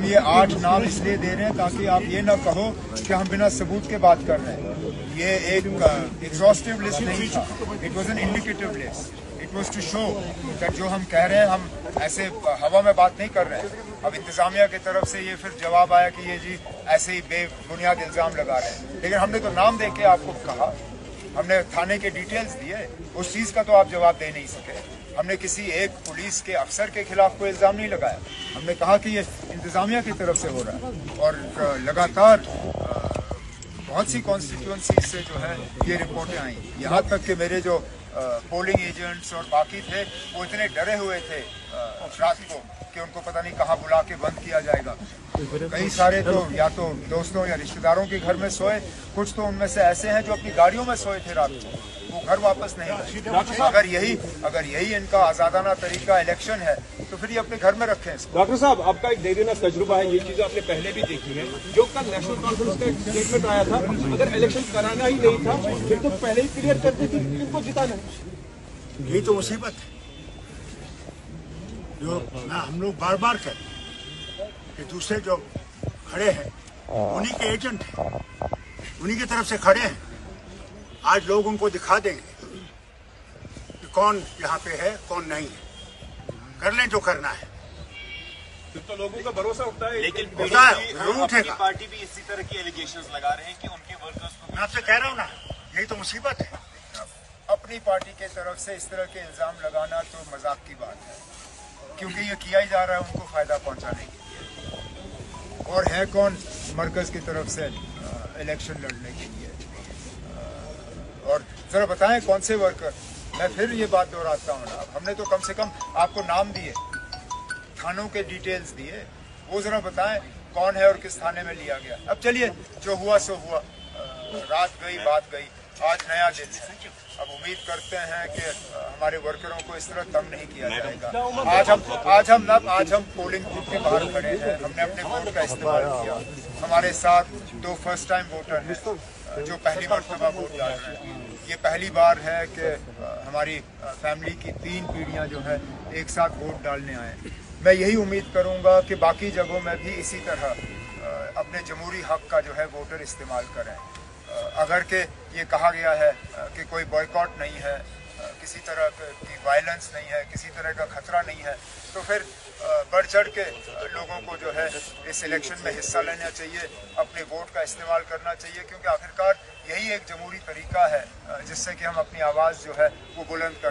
हम ये 8 नाम इसलिए दे रहे हैं ताकि आप ये ना कहो कि हम बिना सबूत के बात कर रहे हैं। ये एक एग्जॉस्टिव लिस्ट नहीं था, it was an indicative list. It was to show that जो हम कह रहे हैं हम ऐसे हवा में बात नहीं कर रहे हैं। अब इंतजामिया की तरफ से ये फिर जवाब आया कि ये जी ऐसे ही बेबुनियाद इल्ज़ाम लगा रहे हैं, लेकिन हमने तो नाम दे के आपको कहा, हमने थाने के डिटेल्स दिए, उस चीज़ का तो आप जवाब दे नहीं सके। हमने किसी एक पुलिस के अफसर के खिलाफ कोई इल्ज़ाम नहीं लगाया, हमने कहा कि ये इंतजामिया की तरफ से हो रहा है। और लगातार बहुत सी कॉन्स्टिट्यूंसी से जो है ये रिपोर्टें आई, यहाँ तक कि मेरे जो पोलिंग एजेंट्स और बाकी थे वो इतने डरे हुए थे रात को कि उनको पता नहीं कहाँ बुला के बंद किया जाएगा। कई सारे तो या तो दोस्तों या रिश्तेदारों के घर में सोए, कुछ तो उनमें से ऐसे हैं जो अपनी गाड़ियों में सोए थे रात को, वो घर वापस नहीं गए। अगर यही इनका आज़ादाना तरीका इलेक्शन है तो फिर ये अपने घर में रखें इसको। डॉक्टर साहब, आपका एक देरीना तजुर्बा है, ये चीजें आपने पहले भी देखी है। जो कल नेशनल कॉन्फ्रेंस का एक स्टेटमेंट आया था, अगर इलेक्शन कराना ही नहीं था फिर तो पहले ही क्लियर करते थे इनको जिताना। यही तो मुसीबत है जो हम लोग बार बार कहते हैं कि दूसरे जो खड़े हैं उन्हीं के एजेंट हैं, उन्हीं की तरफ से खड़े हैं। आज लोग उनको दिखा देंगे कि कौन यहाँ पे है कौन नहीं है, कर लें जो करना है। फिर तो लोगों का भरोसा उठता है, लेकिन जरूर उठेगा। पार्टी भी इसी तरह की एलिगेशंस लगा रहे हैं कि उनके वर्कर्स को। मैं आपसे कह रहा हूँ ना, यही तो मुसीबत है। अपनी पार्टी के तरफ से इस तरह के इल्ज़ाम लगाना तो मजाक की बात है, क्योंकि ये किया ही जा रहा है उनको फ़ायदा पहुंचाने के लिए। और है कौन मरकज़ की तरफ से इलेक्शन लड़ने के लिए? और ज़रा बताएं कौन से वर्कर? मैं फिर ये बात दोहराता हूँ ना, हमने तो कम से कम आपको नाम दिए, थानों के डिटेल्स दिए, वो ज़रा बताएं कौन है और किस थाने में लिया गया। अब चलिए, जो हुआ सो हुआ, रात गई बात गई, आज नया दिन है। अब उम्मीद करते हैं कि हमारे वर्करों को इस तरह तंग नहीं किया जाएगा। आज हम पोलिंग बूथ के बाहर खड़े हैं, हमने अपने वोट का इस्तेमाल किया। हमारे साथ 2 फर्स्ट टाइम वोटर हैं जो पहली मरतबा वोट डाल रहे हैं। ये पहली बार है कि हमारी फैमिली की 3 पीढ़ियां जो है एक साथ वोट डालने आए। मैं यही उम्मीद करूंगा कि बाकी जगहों में भी इसी तरह अपने जमहूरी हक का जो है वोटर इस्तेमाल करें। अगर के ये कहा गया है कि कोई बॉयकॉट नहीं है, किसी तरह की वायलेंस नहीं है, किसी तरह का खतरा नहीं है, तो फिर बढ़ चढ़ के लोगों को जो है इस इलेक्शन में हिस्सा लेना चाहिए, अपने वोट का इस्तेमाल करना चाहिए, क्योंकि आखिरकार यही एक जमहूरी तरीका है जिससे कि हम अपनी आवाज़ जो है वो बुलंद कर